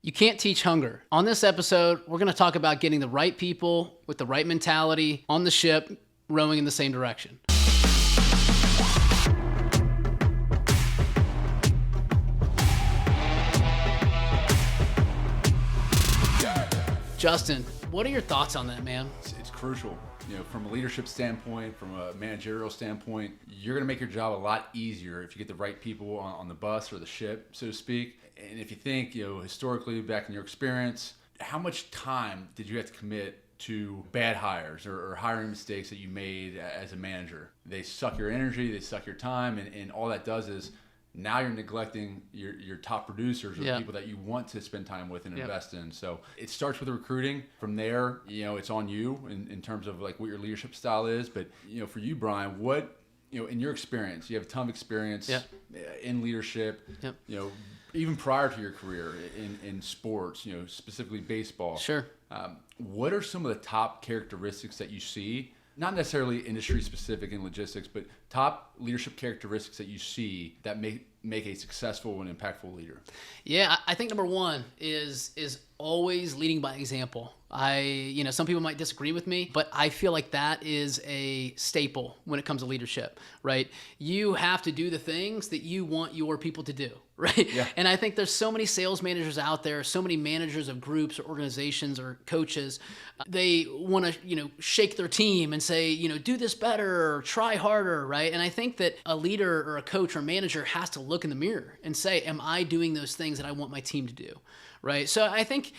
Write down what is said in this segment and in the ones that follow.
You can't teach hunger. On this episode, we're going to talk about getting the right people with the right mentality on the ship, rowing in the same direction. Justin, what are your thoughts on that, man? It's crucial. From a leadership standpoint, from a managerial standpoint, you're going to make your job a lot easier if you get the right people on the bus or the ship, so to speak. And if you think, historically, back in your experience, how much time did you have to commit to bad hires or hiring mistakes that you made as a manager? They suck your energy, they suck your time, and all that does is now you're neglecting your top producers or the people that you want to spend time with and invest in. So it starts with the recruiting. From there, it's on you in terms of like what your leadership style is. But, for you, Brian, what, in your experience, you have a ton of experience in leadership, even prior to your career in sports, specifically baseball. Sure. What are some of the top characteristics that you see? Not necessarily industry specific in logistics, but top leadership characteristics that you see that make a successful and impactful leader. Yeah, I think number one is always leading by example. Some people might disagree with me, but I feel like that is a staple when it comes to leadership, right? You have to do the things that you want your people to do, right? Yeah. And I think there's so many sales managers out there, so many managers of groups or organizations or coaches. They want to, shake their team and say, do this better or try harder, right? And I think that a leader or a coach or manager has to look in the mirror and say, am I doing those things that I want my team to do, right? So I think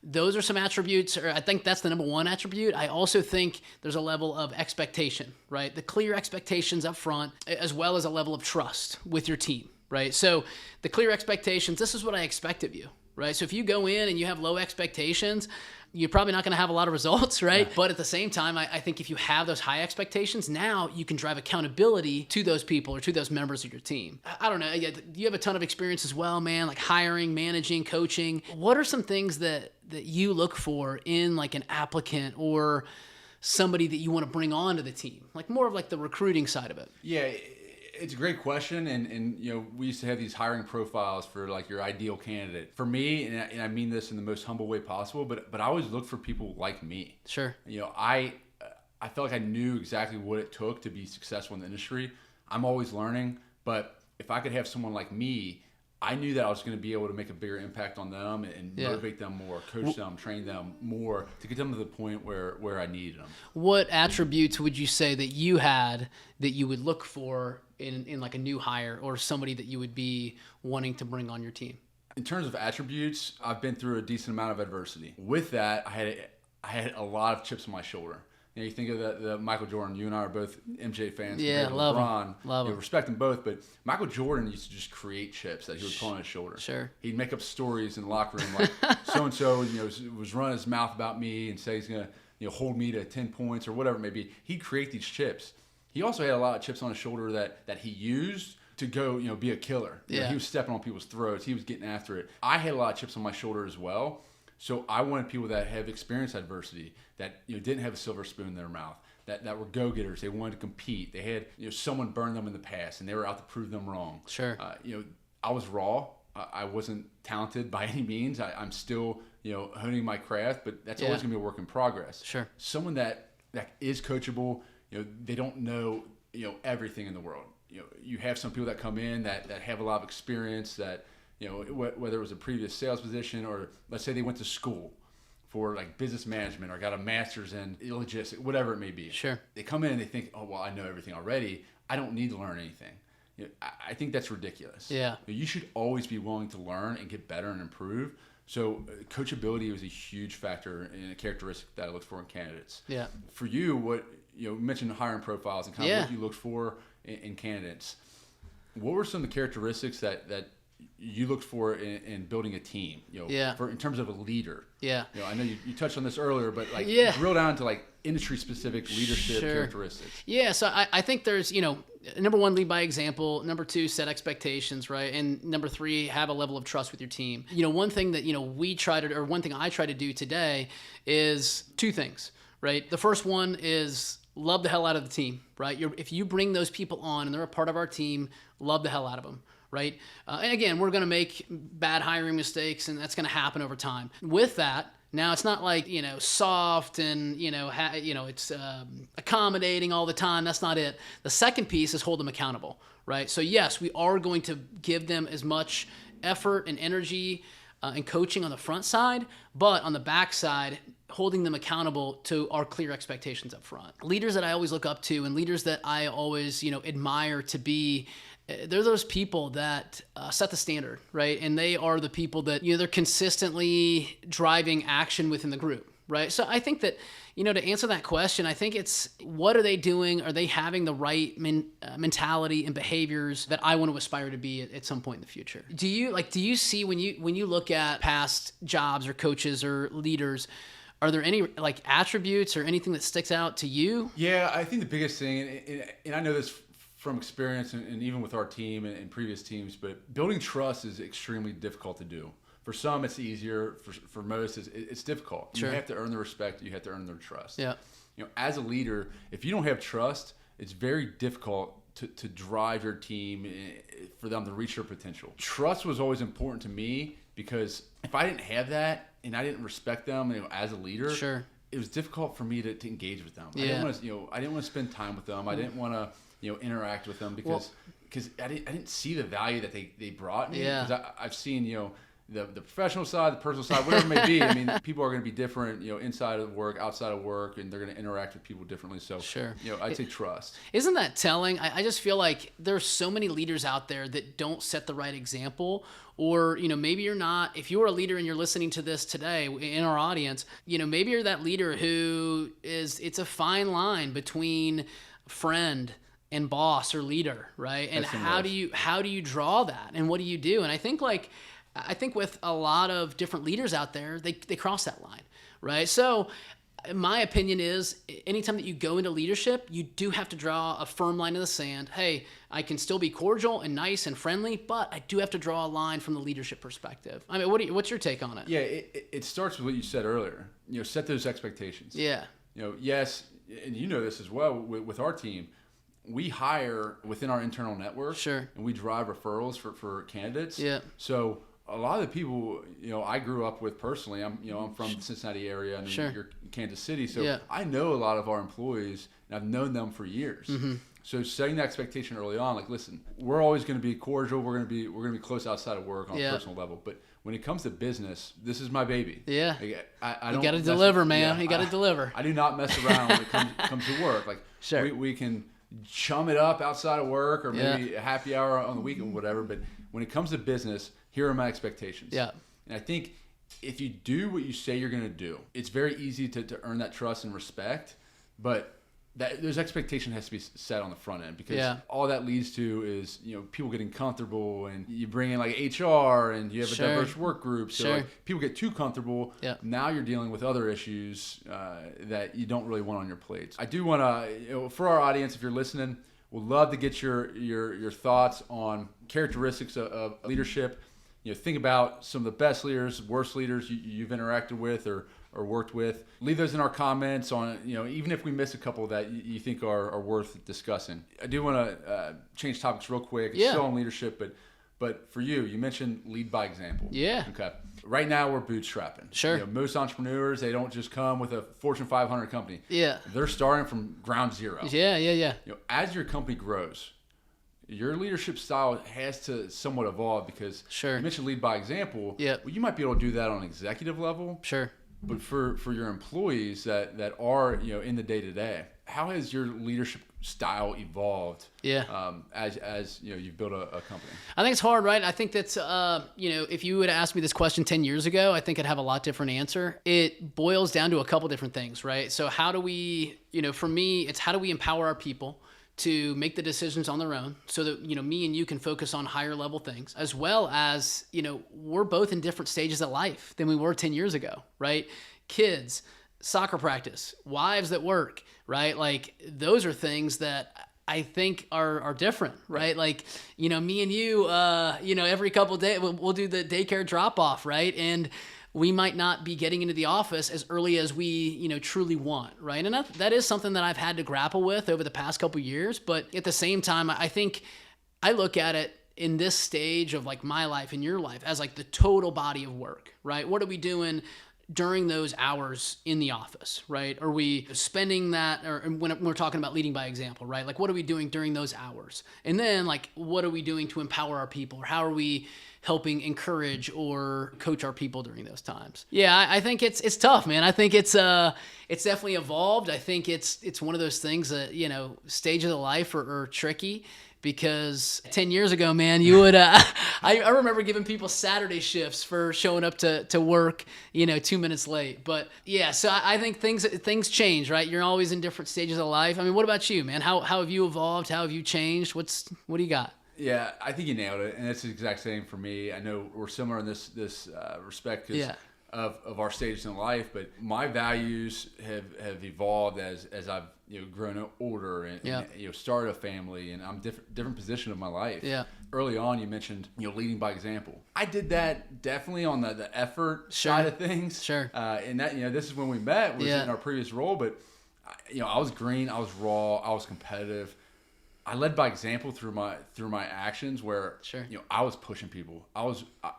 those are some attributes, or I think that's the number one attribute. I also think there's a level of expectation, right? The clear expectations up front, as well as a level of trust with your team, right? So the clear expectations, this is what I expect of you, right? So if you go in and you have low expectations, you're probably not going to have a lot of results, right? Yeah. But at the same time, I think if you have those high expectations, now you can drive accountability to those people or to those members of your team. I don't know. You have a ton of experience as well, man, like hiring, managing, coaching. What are some things that you look for in like an applicant or somebody that you want to bring on to the team? Like more of like the recruiting side of it. Yeah. It's a great question, and we used to have these hiring profiles for like your ideal candidate. For me, and I mean this in the most humble way possible, but I always look for people like me. Sure. I felt like I knew exactly what it took to be successful in the industry. I'm always learning, but if I could have someone like me, I knew that I was going to be able to make a bigger impact on them and motivate them more, coach them, train them more to get them to the point where I needed them. What attributes would you say that you had that you would look for in like a new hire or somebody that you would be wanting to bring on your team? In terms of attributes, I've been through a decent amount of adversity. With that, I had a lot of chips on my shoulder. You think of the Michael Jordan. You and I are both MJ fans. Yeah, love him. Love him. Respect them both, but Michael Jordan used to just create chips that he would put on his shoulder. Sure. He'd make up stories in the locker room like so and so, was running his mouth about me and say he's gonna, hold me to 10 points or whatever it may be. He'd create these chips. He also had a lot of chips on his shoulder that he used to go, be a killer. Yeah. He was stepping on people's throats. He was getting after it. I had a lot of chips on my shoulder as well. So I wanted people that have experienced adversity, that didn't have a silver spoon in their mouth, that were go-getters. They wanted to compete. They had someone burned them in the past, and they were out to prove them wrong. Sure. I was raw. I wasn't talented by any means. I'm still honing my craft, but that's always going to be a work in progress. Sure. Someone that is coachable. They don't know everything in the world. You have some people that come in that have a lot of experience that. Whether it was a previous sales position or let's say they went to school for like business management or got a master's in logistics, whatever it may be. Sure. They come in and they think, oh, well, I know everything already. I don't need to learn anything. I think that's ridiculous. Yeah. You should always be willing to learn and get better and improve. So coachability was a huge factor and a characteristic that I look for in candidates. Yeah. For you, what you mentioned hiring profiles and kind of what you look for in candidates. What were some of the characteristics that you looked for in building a team, in terms of a leader? Yeah. I know you touched on this earlier, but drill down to like industry specific leadership characteristics. Yeah. So I think there's, number one, lead by example. Number two, set expectations, right? And number three, have a level of trust with your team. One thing that, one thing I try to do today is two things, right? The first one is love the hell out of the team, right? If you bring those people on and they're a part of our team, love the hell out of them, right? And again, we're going to make bad hiring mistakes, and that's going to happen over time. With that, now it's not like, soft and, it's accommodating all the time. That's not it. The second piece is hold them accountable, right? So yes, we are going to give them as much effort and energy and coaching on the front side, but on the back side, holding them accountable to our clear expectations up front. Leaders that I always look up to and leaders that I always, admire to be, they're those people that set the standard, right? And they are the people that, they're consistently driving action within the group, right? So I think that, to answer that question, I think it's what are they doing? Are they having the right mentality and behaviors that I want to aspire to be at some point in the future? Do you see when you look at past jobs or coaches or leaders, are there any attributes or anything that sticks out to you? Yeah, I think the biggest thing, and I know this from experience and even with our team and previous teams, but building trust is extremely difficult to do. For some, it's easier. For most, it's difficult. Sure. You have to earn the respect. You have to earn their trust. Yeah. As a leader, if you don't have trust, it's very difficult to drive your team for them to reach their potential. Trust was always important to me because if I didn't have that and I didn't respect them, as a leader, sure, it was difficult for me to engage with them. Yeah. I didn't want to spend time with them. I didn't want to interact with them because I didn't see the value that they brought me. Yeah. Because I've seen the professional side, the personal side, whatever it may be. I mean, people are going to be different, inside of work, outside of work, and they're going to interact with people differently. So, sure. I'd say trust. Isn't that telling? I just feel like there's so many leaders out there that don't set the right example. Or, maybe you're not, if you're a leader and you're listening to this today in our audience, maybe you're that leader who it's a fine line between friend and boss or leader, right? And how do you draw that? And what do you do? And I think with a lot of different leaders out there, they cross that line, right? So my opinion is anytime that you go into leadership, you do have to draw a firm line in the sand. Hey, I can still be cordial and nice and friendly, but I do have to draw a line from the leadership perspective. I mean, what's your take on it? Yeah, it starts with what you said earlier. Set those expectations. Yeah. Yes, and this as well with our team. We hire within our internal network. Sure. And we drive referrals for candidates. Yeah. So a lot of the people, I grew up with personally, I'm from the Cincinnati area and sure, you're Kansas City. So yeah, I know a lot of our employees and I've known them for years. Mm-hmm. So setting the expectation early on, listen, we're always going to be cordial. We're going to be close outside of work on a personal level. But when it comes to business, this is my baby. Yeah. I you got to deliver, man. Yeah, you got to deliver. I do not mess around when it comes to work. Sure. We can chum it up outside of work or maybe a happy hour on the weekend, whatever. But when it comes to business, here are my expectations. Yeah. And I think if you do what you say you're going to do, it's very easy to earn that trust and respect. But those expectations has to be set on the front end because all that leads to is people getting comfortable and you bring in HR and you have a diverse work group. So people get too comfortable. Yeah. Now you're dealing with other issues that you don't really want on your plate. I do want to, for our audience, if you're listening, we'd love to get your thoughts on characteristics of leadership. Think about some of the best leaders, worst leaders you've interacted with or worked with. Leave those in our comments on, even if we miss a couple that you think are worth discussing. I do want to change topics real quick. It's still on leadership, but for you mentioned lead by example. Yeah. Okay. Right now we're bootstrapping. Sure. Most entrepreneurs, they don't just come with a Fortune 500 company. Yeah. They're starting from ground zero. Yeah. As your company grows, your leadership style has to somewhat evolve because you mentioned lead by example. Yeah. Well, you might be able to do that on an executive level. Sure. But for your employees that are in the day to day, how has your leadership style evolved? Yeah. As you've built a company. I think it's hard, right? I think that's if you would ask me this question 10 years ago, I think I'd have a lot different answer. It boils down to a couple different things, right? So how do we, for me, it's how do we empower our people to make the decisions on their own so that, me and you can focus on higher level things, as well as, we're both in different stages of life than we were 10 years ago, right? Kids, soccer practice, wives that work, right? Those are things that I think are different, right? Me and you, every couple of days we'll do the daycare drop off, right? And we might not be getting into the office as early as we, truly want, right? And that is something that I've had to grapple with over the past couple of years. But at the same time, I think I look at it in this stage of like my life and your life as like the total body of work, right? What are we doing during those hours in the office, right? Are we spending that, or when we're talking about leading by example, right? Like what are we doing during those hours? And then like, what are we doing to empower our people? Or how are we helping encourage or coach our people during those times? Yeah, I think it's tough, man. I think it's definitely evolved. I think it's one of those things that, you know, stages of life are tricky. Because 10 years ago, man, you would, I remember giving people Saturday shifts for showing up to work, you know, 2 minutes late. But yeah, so I think things change, right? You're always in different stages of life. I mean, what about you, man? How have you evolved? How have you changed? What do you got? Yeah, I think you nailed it. And it's the exact same for me. I know we're similar in this respect because of our stages in life, but my values have evolved as I've, you know, grown older and you know, started a family, and I'm different position of my life. Yeah. Early on, you mentioned, you know, leading by example. I did that definitely on the effort side of things. Sure. And that, you know, this is when we met, was in our previous role, but you know, I was green, I was raw, I was competitive. I led by example through my actions, where you know, I was pushing people.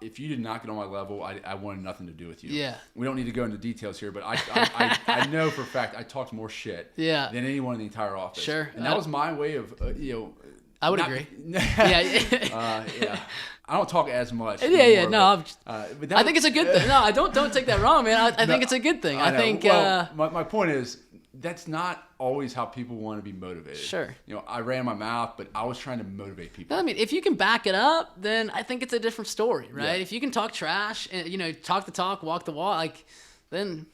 If you did not get on my level, I wanted nothing to do with you. Yeah. We don't need to go into details here, but I know for a fact I talked more shit than anyone in the entire office. Sure. And that was my way of you know. I would agree. Yeah. I don't talk as much. Yeah. No, but I think it's a good thing. No, I don't take that wrong, man. I think it's a good thing. I think. Well, my point is, that's not always how people want to be motivated. Sure. You know, I ran my mouth, but I was trying to motivate people. I mean, if you can back it up, then I think it's a different story, right? Yeah. If you can talk trash and, you know, talk the talk, walk the walk, like, then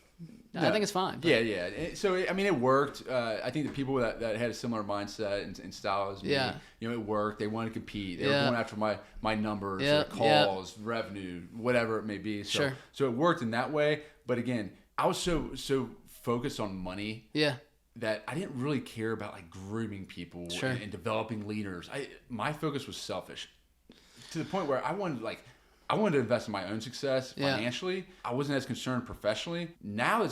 I think it's fine. But. Yeah. So, I mean, it worked. I think the people that had a similar mindset and style as me, you know, it worked. They wanted to compete. They were going after my numbers, calls, revenue, whatever it may be. So, so it worked in that way. But again, I was so focused on money that I didn't really care about like grooming people and developing leaders. My focus was selfish to the point where I wanted to invest in my own success financially. I wasn't as concerned professionally. Now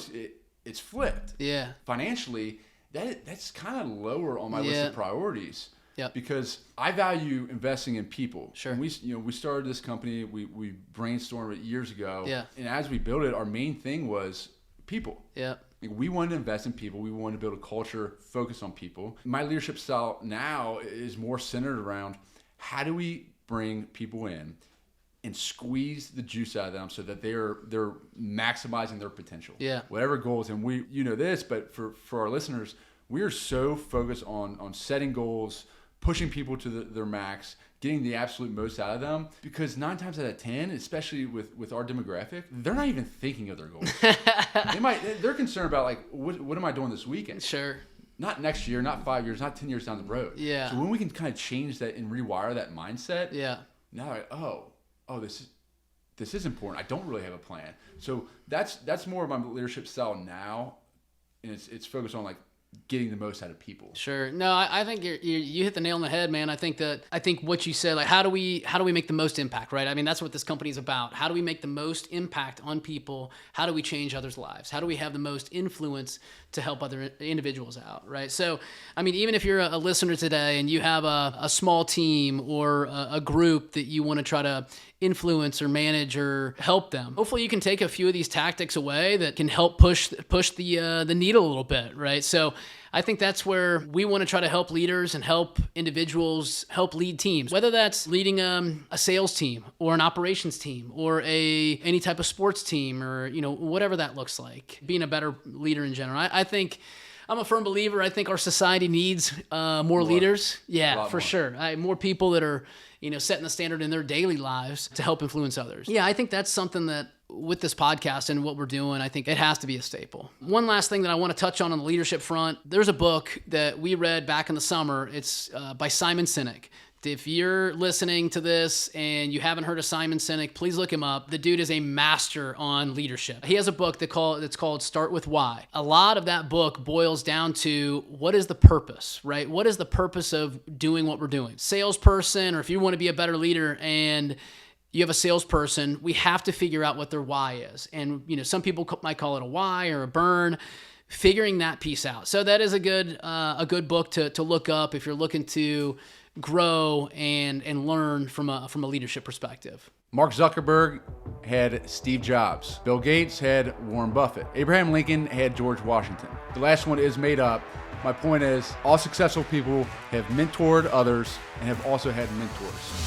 it's flipped. Yeah. Financially, that's kind of lower on my list of priorities. Yeah. Because I value investing in people. Sure. And we started this company. We brainstormed it years ago. Yeah. And as we built it, our main thing was people. Yeah. We wanted to invest in people. We wanted to build a culture focused on people. My leadership style now is more centered around how do we bring people in and squeeze the juice out of them so that they're maximizing their potential. Yeah. Whatever goals, and you know this, but for our listeners, we are so focused on setting goals, pushing people to their max, getting the absolute most out of them, because 9 times out of 10, especially with our demographic, they're not even thinking of their goals. They're concerned about like, what am I doing this weekend? Sure. Not next year, not 5 years, not 10 years down the road. Yeah. So when we can kind of change that and rewire that mindset, now like, oh, this is important. I don't really have a plan. So that's more of my leadership style now, and it's focused on like getting the most out of people. Sure. No, I think you hit the nail on the head, man. I think what you said, like, how do we make the most impact, right? I mean, that's what this company is about. How do we make the most impact on people? How do we change others' lives? How do we have the most influence to help other individuals out, right? So, I mean, even if you're a listener today and you have a small team or a group that you want to try to influence or manage or help them, hopefully you can take a few of these tactics away that can help push the needle a little bit, right? So I think that's where we want to try to help leaders and help individuals help lead teams, whether that's leading a sales team or an operations team or any type of sports team, or, you know, whatever that looks like, being a better leader in general. I think I'm a firm believer. I think our society needs more leaders. Yeah, for sure. More people that are, you know, setting the standard in their daily lives to help influence others. Yeah, I think that's something that with this podcast and what we're doing, I think it has to be a staple. One last thing that I want to touch on the leadership front, there's a book that we read back in the summer. It's by Simon Sinek. If you're listening to this and you haven't heard of Simon Sinek, please look him up. The dude is a master on leadership. He has a book that's called Start With Why. A lot of that book boils down to what is the purpose, right? What is the purpose of doing what we're doing? Salesperson, or if you want to be a better leader and you have a salesperson, we have to figure out what their why is. And, you know, some people might call it a why or a burn. Figuring that piece out. So that is a good book to look up if you're looking to grow and learn from a leadership perspective. Mark Zuckerberg had Steve Jobs. Bill Gates had Warren Buffett. Abraham Lincoln had George Washington. The last one is made up. My point is, all successful people have mentored others and have also had mentors.